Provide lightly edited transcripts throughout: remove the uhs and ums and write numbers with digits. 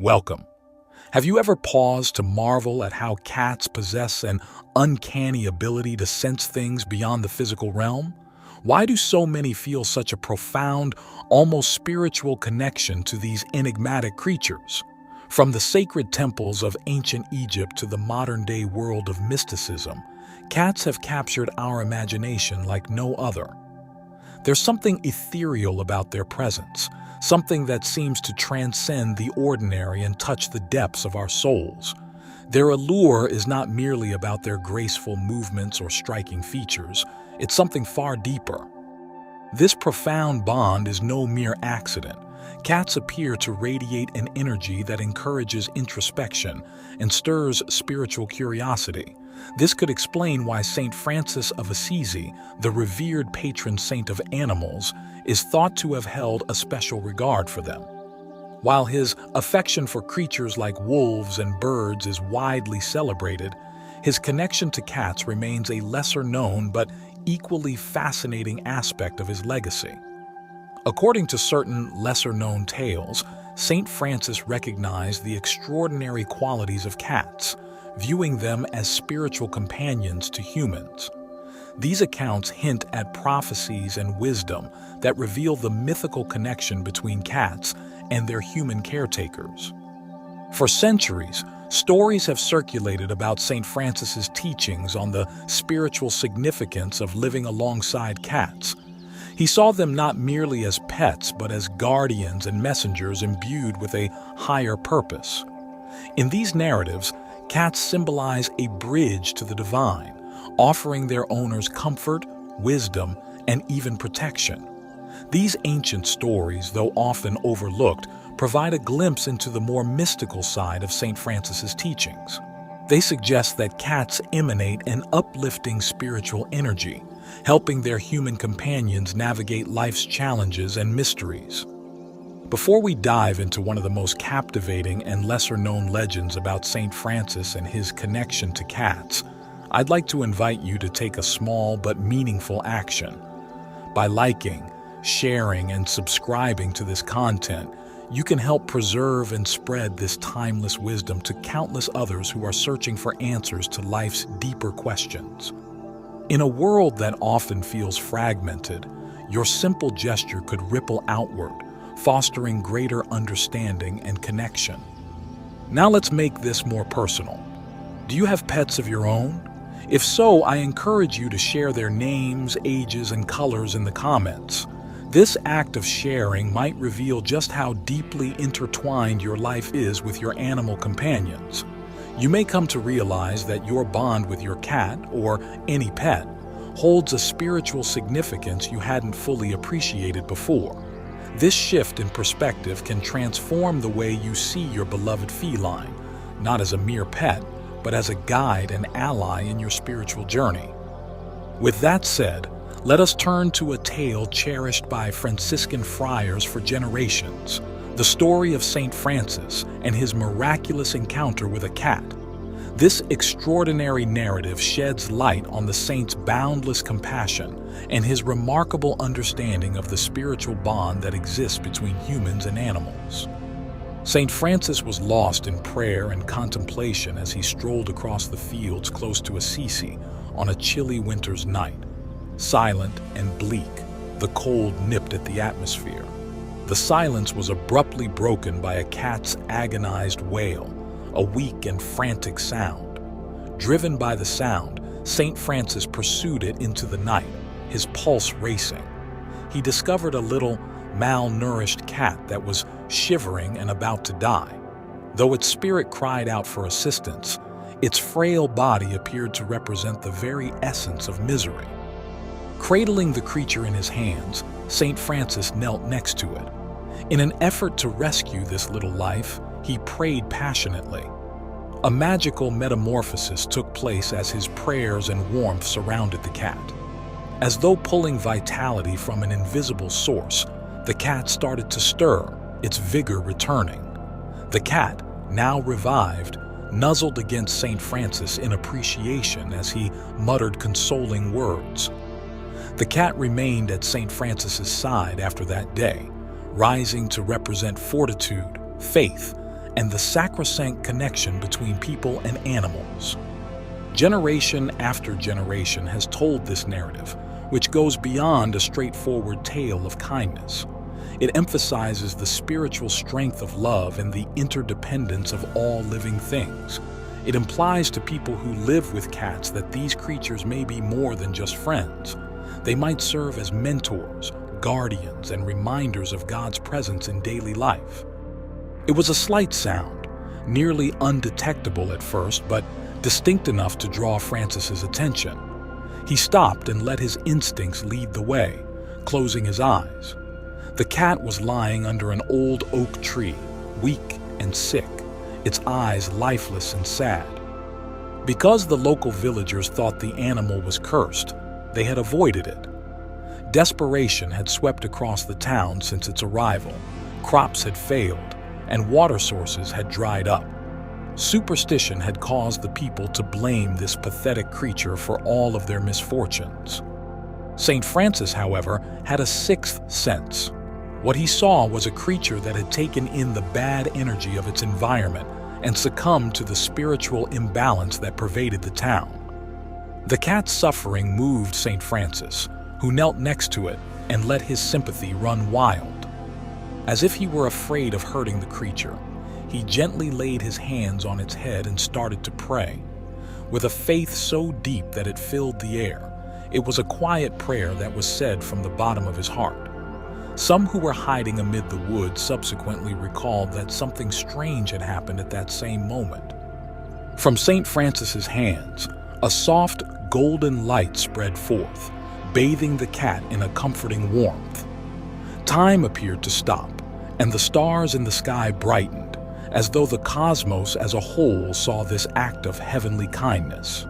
Welcome. Have you ever paused to marvel at how cats possess an uncanny ability to sense things beyond the physical realm? Why do so many feel such a profound, almost spiritual connection to these enigmatic creatures? From the sacred temples of ancient Egypt to the modern-day world of mysticism, cats have captured our imagination like no other. There's something ethereal about their presence, something that seems to transcend the ordinary and touch the depths of our souls. Their allure is not merely about their graceful movements or striking features, it's something far deeper. This profound bond is no mere accident. Cats appear to radiate an energy that encourages introspection and stirs spiritual curiosity. This could explain why Saint Francis of Assisi, the revered patron saint of animals, is thought to have held a special regard for them. While his affection for creatures like wolves and birds is widely celebrated, his connection to cats remains a lesser-known but equally fascinating aspect of his legacy. According to certain lesser-known tales, Saint Francis recognized the extraordinary qualities of cats, viewing them as spiritual companions to humans. These accounts hint at prophecies and wisdom that reveal the mythical connection between cats and their human caretakers. For centuries, stories have circulated about Saint Francis's teachings on the spiritual significance of living alongside cats. He saw them not merely as pets, but as guardians and messengers imbued with a higher purpose. In these narratives, cats symbolize a bridge to the divine, offering their owners comfort, wisdom, and even protection. These ancient stories, though often overlooked, provide a glimpse into the more mystical side of Saint Francis's teachings. They suggest that cats emanate an uplifting spiritual energy, helping their human companions navigate life's challenges and mysteries. Before we dive into one of the most captivating and lesser-known legends about Saint Francis and his connection to cats, I'd like to invite you to take a small but meaningful action. By liking, sharing, and subscribing to this content, you can help preserve and spread this timeless wisdom to countless others who are searching for answers to life's deeper questions. In a world that often feels fragmented, your simple gesture could ripple outward, fostering greater understanding and connection. Now let's make this more personal. Do you have pets of your own? If so, I encourage you to share their names, ages, and colors in the comments. This act of sharing might reveal just how deeply intertwined your life is with your animal companions. You may come to realize that your bond with your cat, or any pet, holds a spiritual significance you hadn't fully appreciated before. This shift in perspective can transform the way you see your beloved feline, not as a mere pet, but as a guide and ally in your spiritual journey. With that said, let us turn to a tale cherished by Franciscan friars for generations, the story of Saint Francis and his miraculous encounter with a cat. This extraordinary narrative sheds light on the saint's boundless compassion and his remarkable understanding of the spiritual bond that exists between humans and animals. Saint Francis was lost in prayer and contemplation as he strolled across the fields close to Assisi on a chilly winter's night. Silent and bleak, the cold nipped at the atmosphere. The silence was abruptly broken by a cat's agonized wail, a weak and frantic sound. Driven by the sound, Saint Francis pursued it into the night, his pulse racing. He discovered a little, malnourished cat that was shivering and about to die. Though its spirit cried out for assistance, its frail body appeared to represent the very essence of misery. Cradling the creature in his hands, Saint Francis knelt next to it. In an effort to rescue this little life, he prayed passionately. A magical metamorphosis took place as his prayers and warmth surrounded the cat. As though pulling vitality from an invisible source, the cat started to stir, its vigor returning. The cat, now revived, nuzzled against Saint Francis in appreciation as he muttered consoling words. The cat remained at Saint Francis's side after that day, rising to represent fortitude, faith, and the sacrosanct connection between people and animals. Generation after generation has told this narrative, which goes beyond a straightforward tale of kindness. It emphasizes the spiritual strength of love and the interdependence of all living things. It implies to people who live with cats that these creatures may be more than just friends. They might serve as mentors, guardians, and reminders of God's presence in daily life. It was a slight sound, nearly undetectable at first, but distinct enough to draw Francis's attention. He stopped and let his instincts lead the way, closing his eyes. The cat was lying under an old oak tree, weak and sick, its eyes lifeless and sad. Because the local villagers thought the animal was cursed, they had avoided it. Desperation had swept across the town since its arrival. Crops had failed, and water sources had dried up. Superstition had caused the people to blame this pathetic creature for all of their misfortunes. St. Francis, however, had a sixth sense. What he saw was a creature that had taken in the bad energy of its environment and succumbed to the spiritual imbalance that pervaded the town. The cat's suffering moved St. Francis, who knelt next to it and let his sympathy run wild. As if he were afraid of hurting the creature, he gently laid his hands on its head and started to pray. With a faith so deep that it filled the air, it was a quiet prayer that was said from the bottom of his heart. Some who were hiding amid the woods subsequently recalled that something strange had happened at that same moment. From St. Francis's hands, a soft golden light spread forth, bathing the cat in a comforting warmth. Time appeared to stop, and the stars in the sky brightened, as though the cosmos as a whole saw this act of heavenly kindness.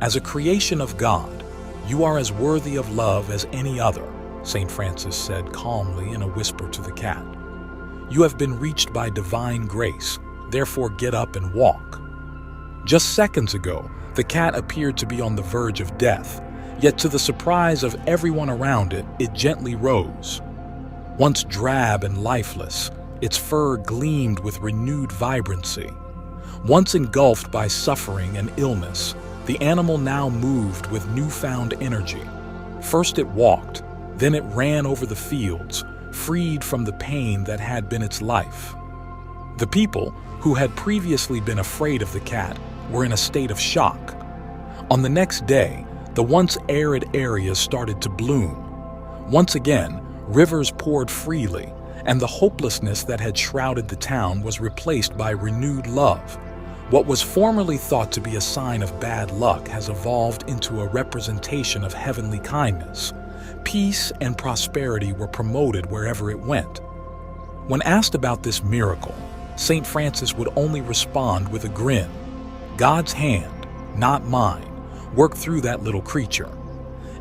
As a creation of God, you are as worthy of love as any other, St. Francis said calmly in a whisper to the cat. You have been reached by divine grace, therefore get up and walk. Just seconds ago, the cat appeared to be on the verge of death, yet to the surprise of everyone around it, it gently rose. Once drab and lifeless, its fur gleamed with renewed vibrancy. Once engulfed by suffering and illness, the animal now moved with newfound energy. First it walked, then it ran over the fields, freed from the pain that had been its life. The people, who had previously been afraid of the cat, were in a state of shock. On the next day, the once arid areas started to bloom. Once again, rivers poured freely, and the hopelessness that had shrouded the town was replaced by renewed love. What was formerly thought to be a sign of bad luck has evolved into a representation of heavenly kindness. Peace and prosperity were promoted wherever it went. When asked about this miracle, St. Francis would only respond with a grin. God's hand, not mine, worked through that little creature.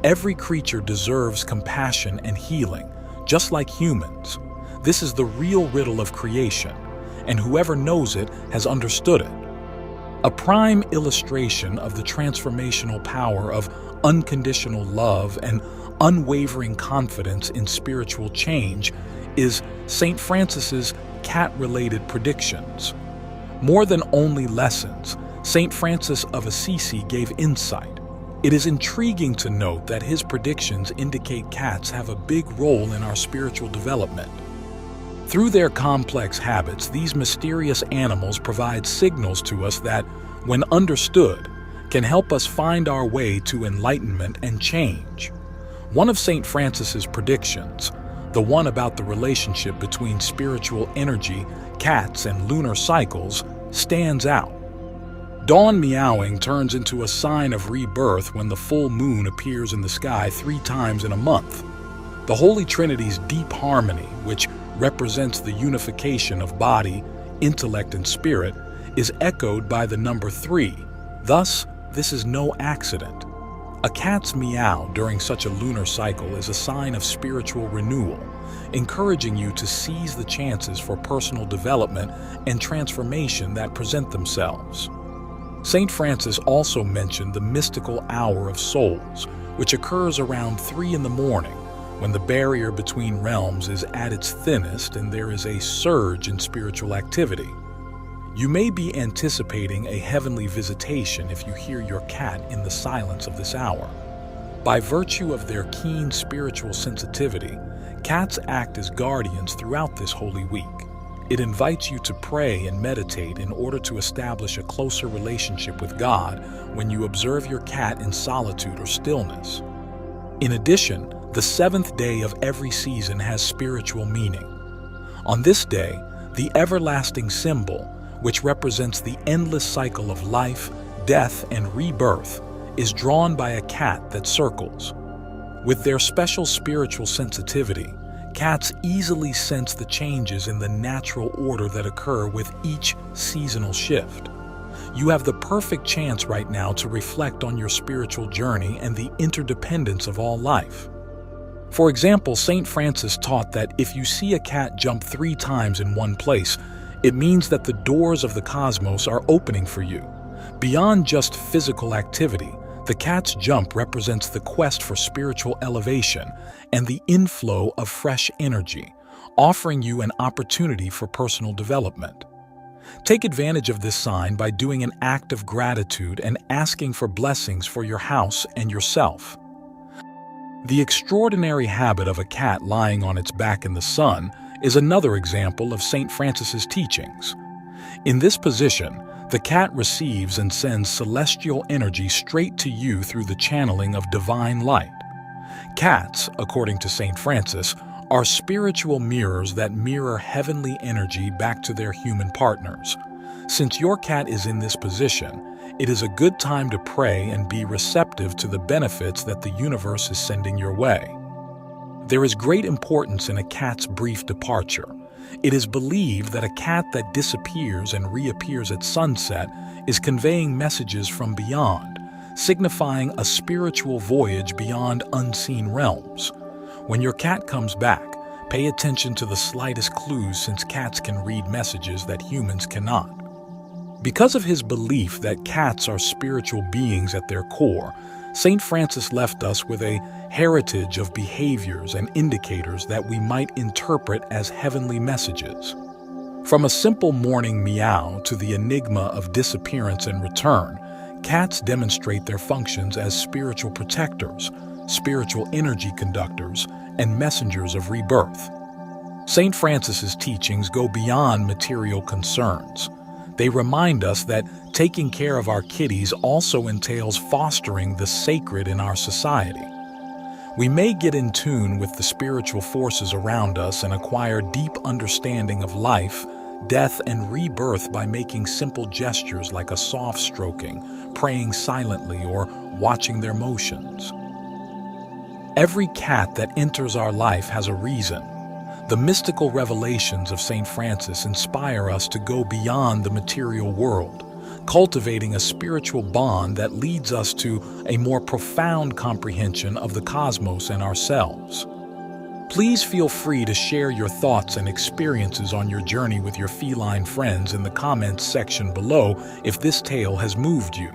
Every creature deserves compassion and healing, just like humans. This is the real riddle of creation, and whoever knows it has understood it. A prime illustration of the transformational power of unconditional love and unwavering confidence in spiritual change is St. Francis's cat-related predictions. More than only lessons, St. Francis of Assisi gave insight. It is intriguing to note that his predictions indicate cats have a big role in our spiritual development. Through their complex habits, these mysterious animals provide signals to us that, when understood, can help us find our way to enlightenment and change. One of St. Francis's predictions, the one about the relationship between spiritual energy, cats, and lunar cycles, stands out. Dawn meowing turns into a sign of rebirth when the full moon appears in the sky 3 times in a month. The Holy Trinity's deep harmony, which represents the unification of body, intellect, and spirit, is echoed by the number 3. Thus, this is no accident. A cat's meow during such a lunar cycle is a sign of spiritual renewal, encouraging you to seize the chances for personal development and transformation that present themselves. St. Francis also mentioned the mystical hour of souls, which occurs around 3 in the morning, when the barrier between realms is at its thinnest and there is a surge in spiritual activity. You may be anticipating a heavenly visitation if you hear your cat in the silence of this hour. By virtue of their keen spiritual sensitivity, cats act as guardians throughout this holy week. It invites you to pray and meditate in order to establish a closer relationship with God when you observe your cat in solitude or stillness. In addition, the seventh day of every season has spiritual meaning. On this day, the everlasting symbol, which represents the endless cycle of life, death, and rebirth, is drawn by a cat that circles. With their special spiritual sensitivity, cats easily sense the changes in the natural order that occur with each seasonal shift. You have the perfect chance right now to reflect on your spiritual journey and the interdependence of all life. For example, Saint Francis taught that if you see a cat jump 3 times in one place, it means that the doors of the cosmos are opening for you. Beyond just physical activity, the cat's jump represents the quest for spiritual elevation and the inflow of fresh energy, offering you an opportunity for personal development. Take advantage of this sign by doing an act of gratitude and asking for blessings for your house and yourself. The extraordinary habit of a cat lying on its back in the sun is another example of Saint Francis's teachings. In this position, the cat receives and sends celestial energy straight to you through the channeling of divine light. Cats, according to Saint Francis, are spiritual mirrors that mirror heavenly energy back to their human partners. Since your cat is in this position, it is a good time to pray and be receptive to the benefits that the universe is sending your way. There is great importance in a cat's brief departure. It is believed that a cat that disappears and reappears at sunset is conveying messages from beyond, signifying a spiritual voyage beyond unseen realms. When your cat comes back, pay attention to the slightest clues, since cats can read messages that humans cannot. Because of his belief that cats are spiritual beings at their core, Saint Francis left us with a heritage of behaviors and indicators that we might interpret as heavenly messages. From a simple morning meow to the enigma of disappearance and return, cats demonstrate their functions as spiritual protectors, spiritual energy conductors, and messengers of rebirth. Saint Francis's teachings go beyond material concerns. They remind us that taking care of our kitties also entails fostering the sacred in our society. We may get in tune with the spiritual forces around us and acquire deep understanding of life, death, and rebirth by making simple gestures like a soft stroking, praying silently, or watching their motions. Every cat that enters our life has a reason. The mystical revelations of Saint Francis inspire us to go beyond the material world, cultivating a spiritual bond that leads us to a more profound comprehension of the cosmos and ourselves. Please feel free to share your thoughts and experiences on your journey with your feline friends in the comments section below if this tale has moved you.